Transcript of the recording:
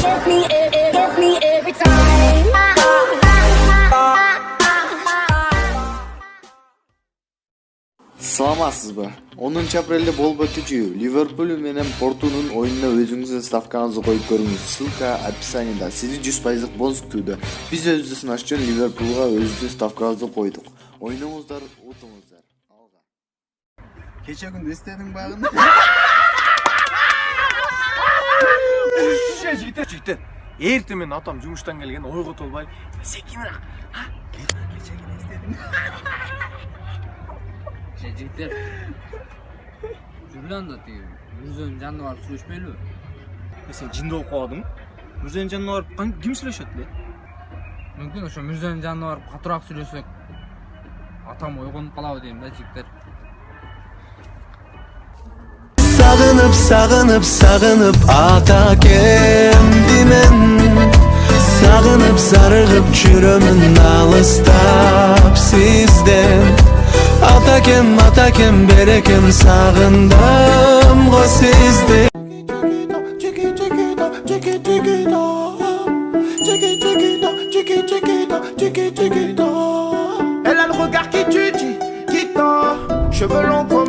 Gets me every time. Саламатсызбы? 10 апрелде болуп өтүүчү Ливерпуль менен Портунун оюнуна өзүңүздүн ставкаңызды коюп көрүңүз. Ссылка описанияда. Сизи 100% бонус күтүүдө. Биз өзүбүз сынаш үчүн Ливерпулга өзүбүздүн ставкабызды койдук. Ойноңуздар, утуңуздар. Алга. Кече күндү эстедиң багын? Жигиттер, эртең менен атам жумуштан келген, ойго толбай, секинирак. Кече күнү эстедиң. Жігіттер жүрді анда тегі Мүрзөнүн жанына барып сүйлөшпөйлүбү? Сен жинди окуп калдың? Мүрзөнүн жанына барып ким сүйлөшөт эле? Мүмкүн ошо Мүрзөнүн жанына барып катуураак сүйлөшсөк атам ойгонуп калабы дейм да жигиттер. Сагынып, сагынып, сагынып ата кемдимен. Сагынып, зарыгып жүрөмүн алыстап сизден. Ата кем берекем сагындым го сизди. Elle a le regard qui tue, qui tord. Cheveux longs.